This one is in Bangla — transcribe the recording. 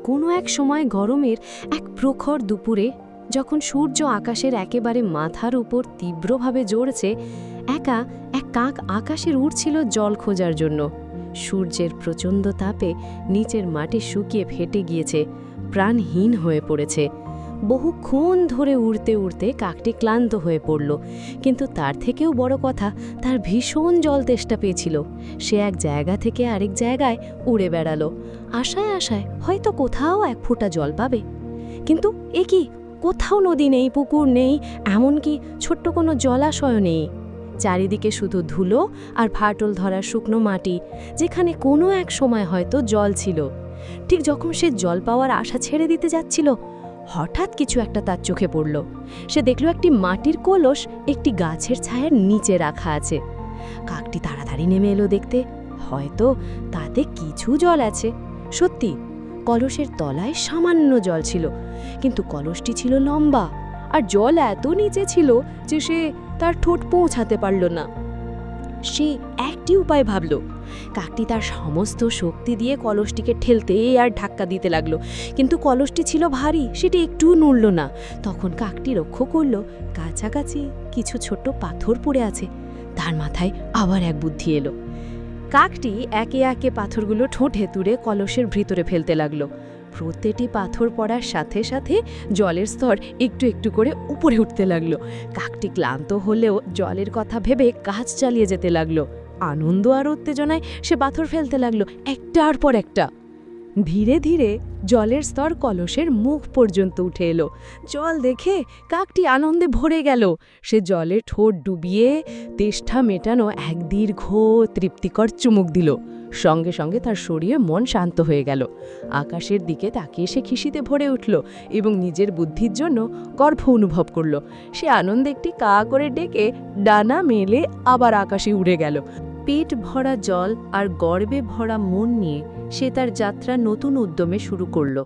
কোনো এক সময় গরমের এক প্রখর দুপুরে যখন সূর্য আকাশের একেবারে মাথার উপর তীব্রভাবে জ্বলছে, একা এক কাক আকাশের উড়ছিল জল খোঁজার জন্য। সূর্যের প্রচণ্ড তাপে নিচের মাটি শুকিয়ে ফেটে গিয়েছে, প্রাণহীন হয়ে পড়েছে। বহুক্ষণ ধরে উড়তে উড়তে কাকটি ক্লান্ত হয়ে পড়ল, কিন্তু তার থেকেও বড় কথা, তার ভীষণ জল তেষ্টা পেয়েছিল। সে এক জায়গা থেকে আরেক জায়গায় উড়ে বেড়ালো, আশায় আশায় হয়তো কোথাও এক ফোঁটা জল পাবে। কিন্তু এ কি, কোথাও নদী নেই, পুকুর নেই, এমনকি ছোট্ট কোনো জলাশয় নেই। চারিদিকে শুধু ধুলো আর ফাটল ধরা শুকনো মাটি, যেখানে কোনো এক সময় হয়তো জল ছিল। ঠিক যখন সে জল পাওয়ার আশা ছেড়ে দিতে যাচ্ছিল, হঠাৎ কিছু একটা তার চোখে পড়ল। সে দেখল একটি মাটির কলস একটি গাছের ছায়ার নিচে রাখা আছে। কাকটি তাড়াতাড়ি নেমে এলো দেখতে, হয়তো তাতে কিছু জল আছে। সত্যি, কলসের তলায় সামান্য জল ছিল, কিন্তু কলসটি ছিল লম্বা, আর জল এত নিচে ছিল যে সে তার ঠোঁট পৌঁছাতে পারল না। সে একটি উপায় ভাবল। কাকটি তার সমস্ত শক্তি দিয়ে কলসটিকে ঠেলতে আর ধাক্কা দিতে লাগলো, কিন্তু কলসটি ছিল ভারী, সেটি একটুও নড়ল না। তখন কাকটি লক্ষ্য করল কাছাকাছি কিছু ছোট্ট পাথর পড়ে আছে। তার মাথায় আবার এক বুদ্ধি এলো। কাকটি একে একে পাথরগুলো ঠোঁটে তুলে কলসের ভিতরে ফেলতে লাগলো। প্রতিটি পাথর পড়ার সাথে সাথে জলের স্তর একটু একটু করে উপরে উঠতে লাগলো। কাকটি ক্লান্ত হলেও জলের কথা ভেবে কাজ চালিয়ে যেতে লাগলো। আনন্দ আর উত্তেজনায় সে পাথর ফেলতে লাগলো, একটার পর একটা। ধীরে ধীরে জলের স্তর কলসের মুখ পর্যন্ত উঠে এলো। জল দেখে কাকটি আনন্দে ভরে গেল। সে জলে ঠোঁট ডুবিয়ে তেষ্টা মেটানো এক দীর্ঘ তৃপ্তিকর চুমুক দিল। সঙ্গে সঙ্গে তার শরীরে মন শান্ত হয়ে গেল। আকাশের দিকে তাকিয়ে সে খুশিতে ভরে উঠল এবং নিজের বুদ্ধির জন্য গর্ব অনুভব করল। সে আনন্দে একটি কা করে ডেকে ডানা মেলে আবার আকাশে উড়ে গেল। পেট ভরা জল আর গর্বে ভরা মন নিয়ে সে তার যাত্রা নতুন উদ্যমে শুরু করল।